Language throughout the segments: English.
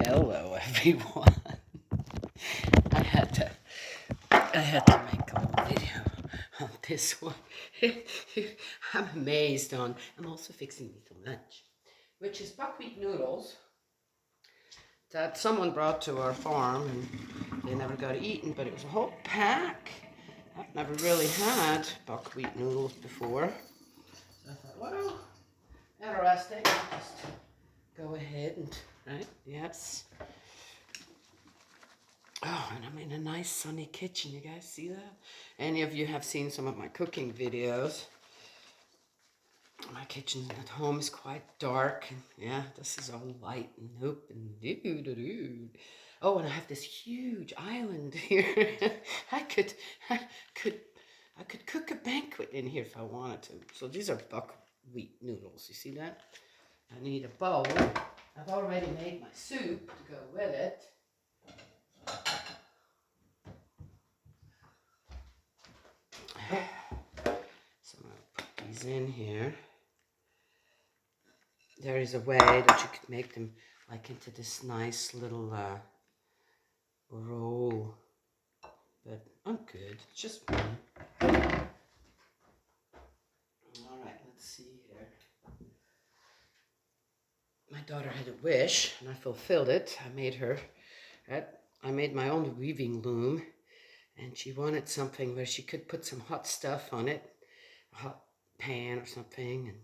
Hello, everyone. I had to, I had to make a little video on this one. I'm amazed on. I'm also fixing me some lunch, which is buckwheat noodles that someone brought to our farm, and they never got eaten. But it was a whole pack. I've never really had buckwheat noodles before, so I thought, well, interesting. I'll just go ahead and right, yes. Oh, and I'm in a nice sunny kitchen. You guys see that? Any of you have seen some of my cooking videos? My kitchen at home is quite dark. And yeah, this is all light and open. Oh, and I have this huge island here. I could, I could, I could cook a banquet in here if I wanted to. So these are buckwheat noodles. You see that? I need a bowl. I've already made my soup to go with it. So I'm going to put these in here. There is a way that you could make them like into this nice little roll. But I'm good. It's just me. Alright, let's see here. My daughter had a wish and I fulfilled it. I made my own weaving loom, and she wanted something where she could put some hot stuff on it. A hot pan or something, and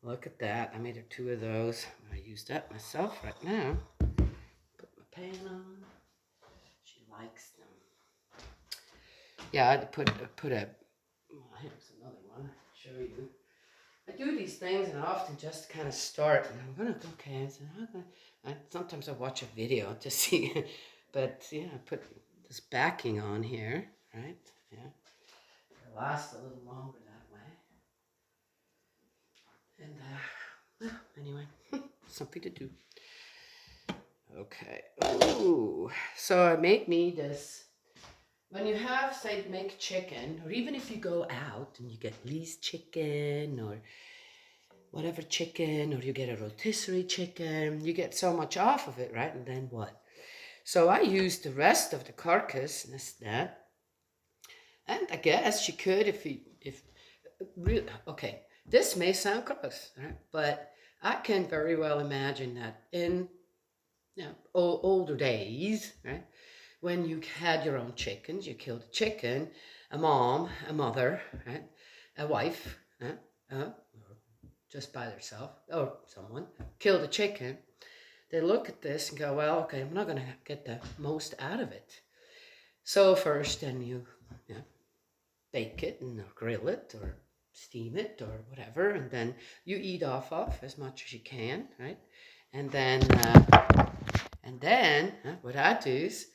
look at that. I made her 2 of those. I use that myself right now. Put my pan on. She likes them. Yeah, I had to put a. Well, here's another one. I'll show you. I do these things and I often just kind of start and I'm gonna okay. So sometimes I watch a video to see, but yeah, I put this backing on here, right? Yeah, it lasts a little longer that way. And well, anyway, something to do. Okay. Ooh. So I made me this. When you have, say, make chicken, or even if you go out and you get Lee's chicken or whatever chicken, or you get a rotisserie chicken, you get so much off of it, right? And then what? So I used the rest of the carcass and that. And I guess you could if really, okay, this may sound gross, right? But I can very well imagine that in older days, right? When you had your own chickens, you killed a chicken, a mom, a mother, right? A wife, right? Just by themselves, or someone killed a chicken. They look at this and go, well, okay, I'm not going to get the most out of it. So first, then you bake it and grill it or steam it or whatever, and then you eat off of as much as you can, right? And then what I do is,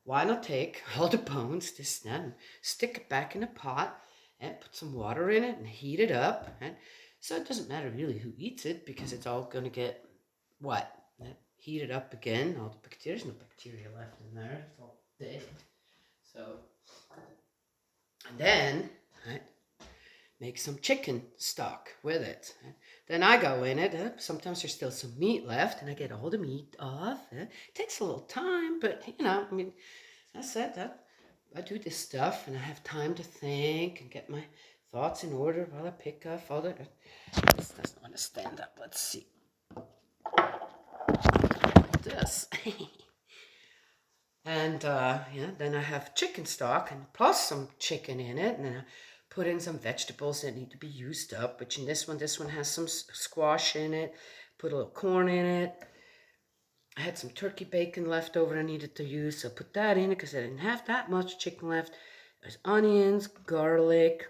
why not take all the bones, this and that, and stick it back in a pot and put some water in it and heat it up. And so it doesn't matter really who eats it because it's all going to get what? Heated up again. All the bacteria, there's no bacteria left in there. It's all dead. So, and then, right, make some chicken stock with it. Then I go in it. Sometimes there's still some meat left, and I get all the meat off. It takes a little time, but I mean, I said that I do this stuff, and I have time to think and get my thoughts in order while I pick off all the. This doesn't want to stand up. Let's see. Like this. And then I have chicken stock and plus some chicken in it, and then I put in some vegetables that need to be used up. Which in this one has some squash in it. Put a little corn in it. I had some turkey bacon left over I needed to use, so I put that in it because I didn't have that much chicken left. There's onions, garlic.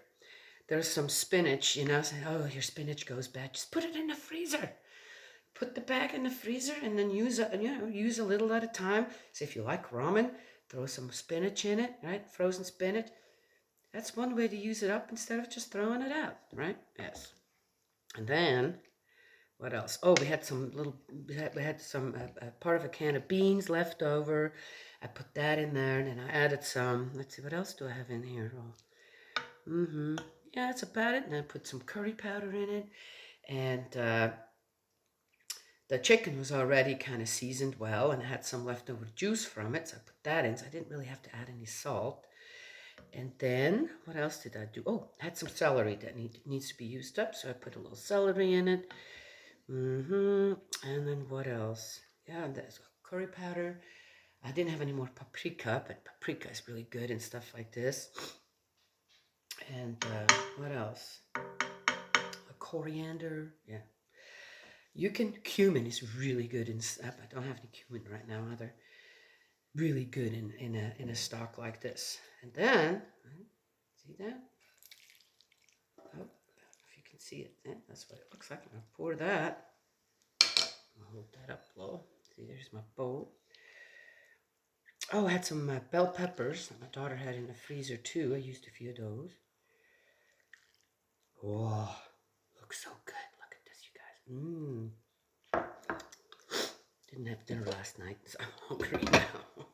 There's some spinach. Say, oh, your spinach goes bad. Just put it in the freezer. Put the bag in the freezer and then use a little at a time. So if you like ramen, throw some spinach in it, right? Frozen spinach. That's one way to use it up instead of just throwing it out, right? Yes. And then what else? Oh, we had some part of a can of beans left over. I put that in there, and then I added some. Let's see, what else do I have in here? Yeah, that's about it. And I put some curry powder in it, and the chicken was already kind of seasoned well and had some leftover juice from it, so I put that in. So I didn't really have to add any salt. And then, what else did I do? Oh, I had some celery that needs to be used up, so I put a little celery in it. And then what else? Yeah, there's curry powder. I didn't have any more paprika, but paprika is really good and stuff like this. And what else? Coriander, yeah. Cumin is really good in. I don't have any cumin right now either. Really good in a stock like this. And then, see that? Oh, if you can see it, that's what it looks like. I'm gonna pour that. I'll hold that up low. See, there's my bowl. Oh, I had some bell peppers that my daughter had in the freezer too. I used a few of those. Oh, looks so good. Look at this, you guys. Didn't have dinner last night, so I'm hungry now.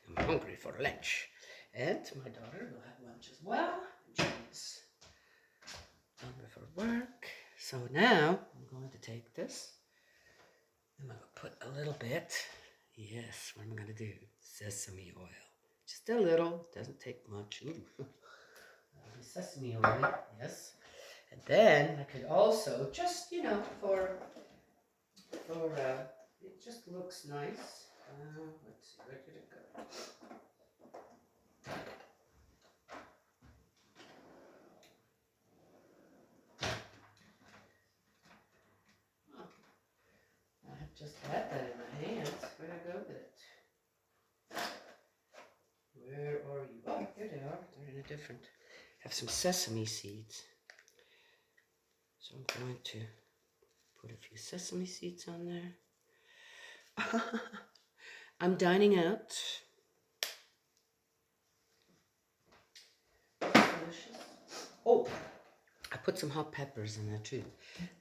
I'm hungry for lunch. And my daughter will have lunch as well. She's done with her work. So now I'm going to take this. I'm going to put a little bit. Yes, what am I going to do? Sesame oil. Just a little. Doesn't take much. Ooh. That'll be sesame oil. Yes. And then I could also just, for it just looks nice. Let's see, where did it go? I just had that in my hands. Where'd I go with it? Where are you? Oh, here they are. They're in a different. Have some sesame seeds. So I'm going to put a few sesame seeds on there. I'm dining out. Delicious. Oh, I put some hot peppers in there too.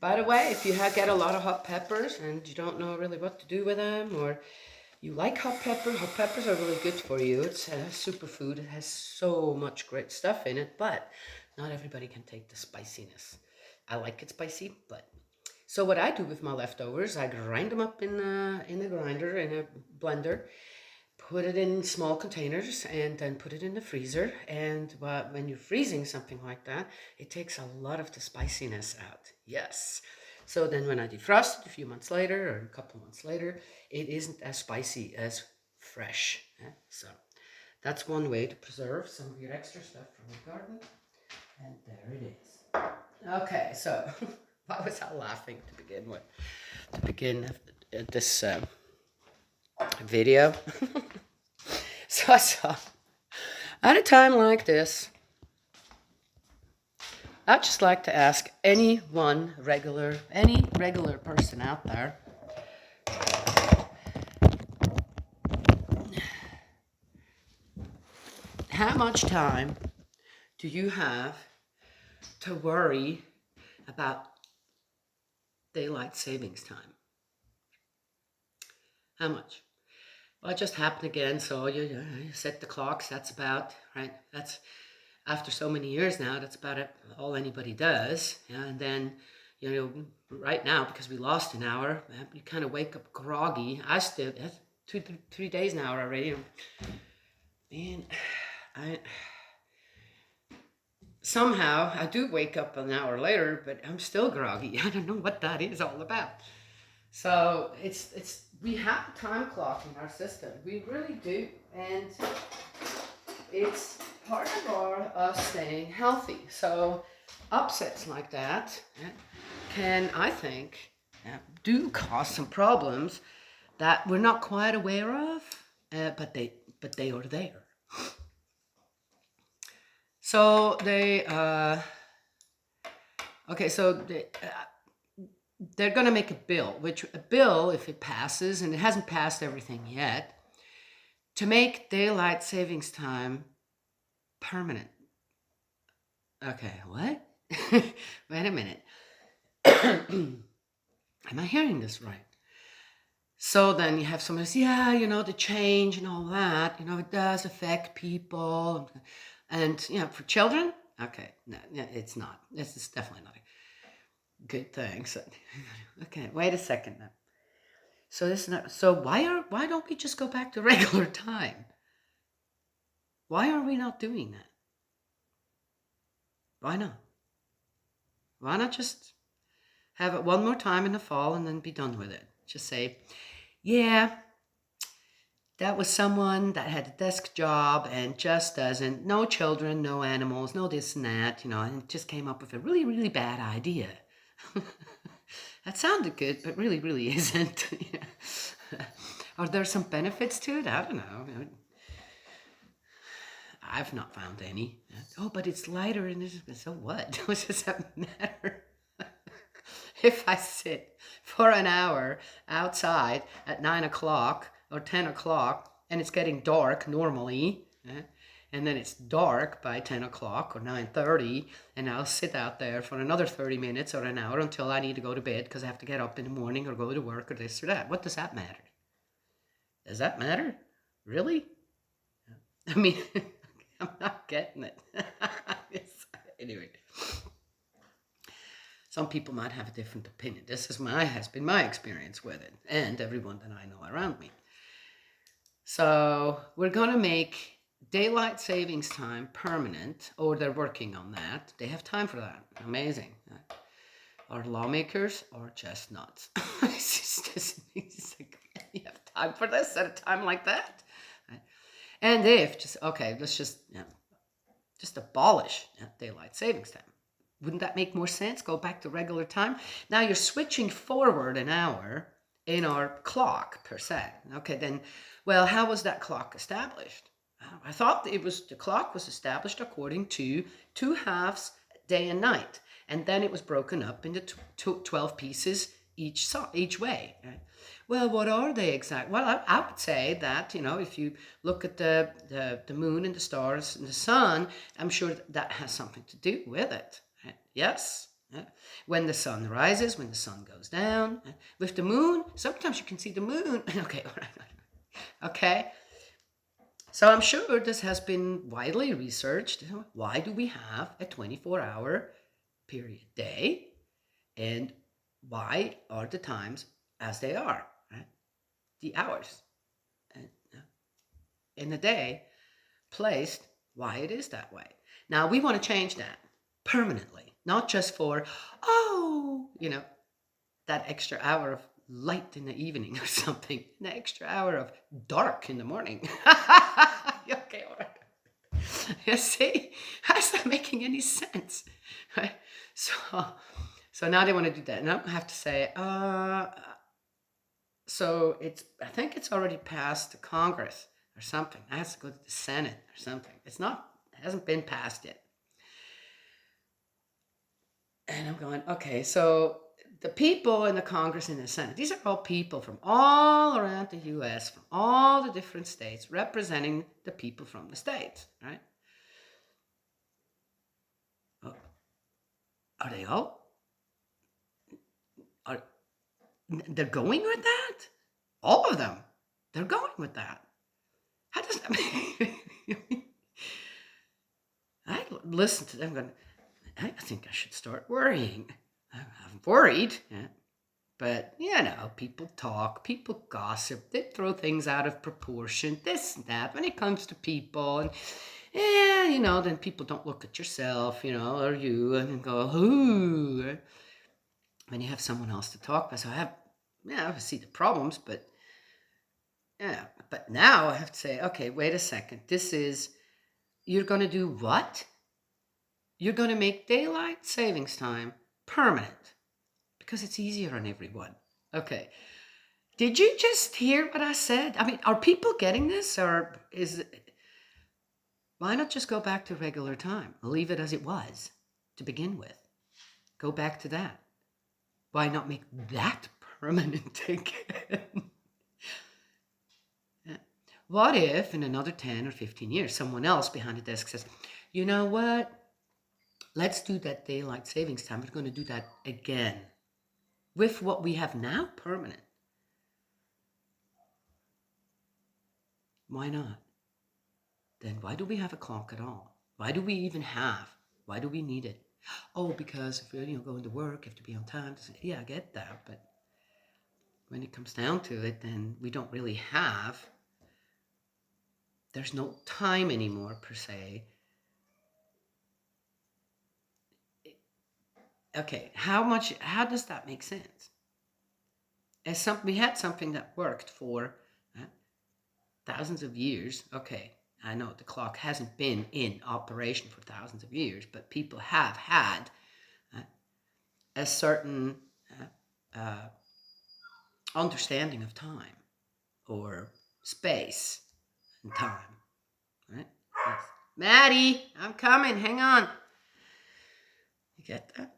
By the way, if you get a lot of hot peppers and you don't know really what to do with them, or you like hot peppers are really good for you. It's a superfood. It has so much great stuff in it, but not everybody can take the spiciness. I like it spicy, but so what I do with my leftovers, I grind them up in the grinder, in a blender, put it in small containers, and then put it in the freezer. And when you're freezing something like that, it takes a lot of the spiciness out. Yes. So then when I defrost it a few months later or a couple months later, it isn't as spicy as fresh. So that's one way to preserve some of your extra stuff from your garden. And there it is. Okay, so why was I laughing to begin with? To begin this video. So I saw, at a time like this, I'd just like to ask any regular person out there, how much time do you have to worry about daylight savings time? How much? Well, it just happened again, so you set the clocks, that's about, right? That's, after so many years now, that's about it, all anybody does. Yeah, and then, right now, because we lost an hour, you kind of wake up groggy. I still, that's 3 days now already. Man, somehow I do wake up an hour later, but I'm still groggy. I don't know what that is all about. So we have a time clock in our system. We really do. And it's part of us staying healthy. So upsets like that can, I think, do cause some problems that we're not quite aware of, but they are there. So they're going to make a bill, if it passes, and it hasn't passed everything yet, to make daylight savings time permanent. Okay, what? Wait a minute. Am I hearing this right? So then you have someone who says, yeah, the change and all that, it does affect people. And, for children, okay, no, it's not. This is definitely not a good thing. So, okay, wait a second now. So why don't we just go back to regular time? Why are we not doing that? Why not? Why not just have it one more time in the fall and then be done with it? Just say, yeah, that was someone that had a desk job and just doesn't, no children, no animals, no this and that, and just came up with a really, really bad idea. That sounded good, but really, really isn't. Are there some benefits to it? I don't know. I've not found any. Oh, but it's lighter and so what? What does that matter? If I sit for an hour outside at 9 o'clock or 10 o'clock and it's getting dark normally, and then it's dark by 10 o'clock or 9:30, and I'll sit out there for another 30 minutes or an hour until I need to go to bed because I have to get up in the morning or go to work or this or that. What does that matter? Does that matter? Really? I mean, I'm not getting it. Anyway, some people might have a different opinion. This has been my experience with it, and everyone that I know around me. So we're gonna make daylight savings time permanent, or they're working on that. They have time for that. Amazing. Our lawmakers are just nuts. It's like, you have time for this at a time like that? And if let's just abolish daylight savings time. Wouldn't that make more sense? Go back to regular time. Now you're switching forward an hour in our clock per se. Okay, then, well, how was that clock established? I thought the clock was established according to two halves, day and night, and then it was broken up into 12 pieces each way. Right? Well, what are they exactly? Well, I would say that, if you look at the moon and the stars and the sun, I'm sure that has something to do with it. Right? Yes. When the sun rises, when the sun goes down. With the moon, sometimes you can see the moon. Okay, all right. Okay. So I'm sure this has been widely researched. Why do we have a 24-hour period day? And why are the times as they are? Right? The hours in the day placed why it is that way. Now we want to change that permanently, not just for, that extra hour of light in the evening or something, an extra hour of dark in the morning. Okay, all right. You see, how's that making any sense? Right? So now they want to do that. Now I have to say, so I think it's already passed the Congress or something. It has to go to the Senate or something. It hasn't been passed yet. And I'm going, okay, so the people in the Congress and the Senate, these are all people from all around the US, from all the different states, representing the people from the states, right? Oh, are they all? They're going with that? All of them. They're going with that. How does that mean? I listen to them going, I think I should start worrying. I'm worried. Yeah. But, people talk, people gossip, they throw things out of proportion, this and that, when it comes to people. And, then people don't look at yourself, or you, and go, ooh. When you have someone else to talk about. So I see the problems, but, but now I have to say, okay, wait a second. You're going to do what? You're going to make daylight savings time permanent. Because it's easier on everyone. Okay. Did you just hear what I said? I mean, are people getting this, or why not just go back to regular time? Leave it as it was to begin with. Go back to that. Why not make that permanent again? What if in another 10 or 15 years, someone else behind the desk says, you know what? Let's do that daylight savings time. We're going to do that again with what we have now permanent. Why not? Then why do we have a clock at all? Why do we even why do we need it? Oh, because if you're going to work, you have to be on time. Yeah, I get that, but when it comes down to it, then we don't really have, there's no time anymore per se. Okay, how does that make sense? We had something that worked for thousands of years. Okay, I know the clock hasn't been in operation for thousands of years, but people have had a certain uh, understanding of time or space and time, right? Yes. Maddie, I'm coming. Hang on. You get that?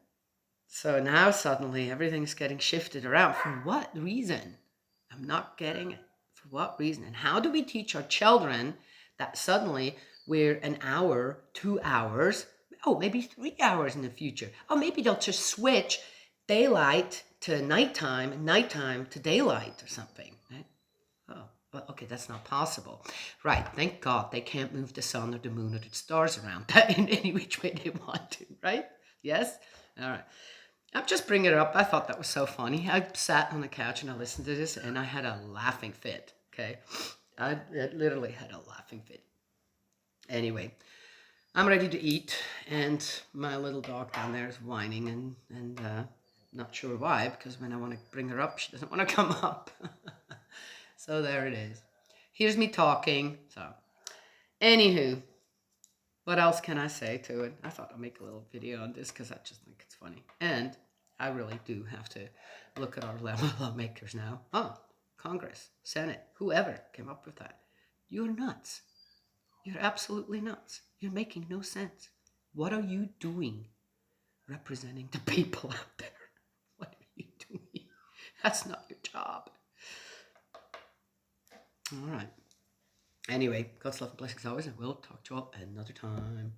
So now suddenly everything's getting shifted around. For what reason? I'm not getting it. For what reason? And how do we teach our children that suddenly we're an hour, 2 hours, oh, maybe 3 hours in the future? Oh, maybe they'll just switch daylight to nighttime and nighttime to daylight or something. Right? Oh, well, okay, that's not possible. Right, thank God they can't move the sun or the moon or the stars around that in any which way they want to, right? Yes? All right. I'm just bringing it up. I thought that was so funny. I sat on the couch and I listened to this and I had a laughing fit, okay? I literally had a laughing fit. Anyway, I'm ready to eat and my little dog down there is whining and not sure why, because when I want to bring her up, she doesn't want to come up. So there it is. Here's me talking. So, anywho, what else can I say to it? I thought I'd make a little video on this because I just think it's funny. And I really do have to look at our lawmakers now. Oh, Congress, Senate, whoever came up with that. You're nuts. You're absolutely nuts. You're making no sense. What are you doing representing the people out there? What are you doing? That's not your job. All right. Anyway, God's love and blessings always, and we'll talk to you all another time.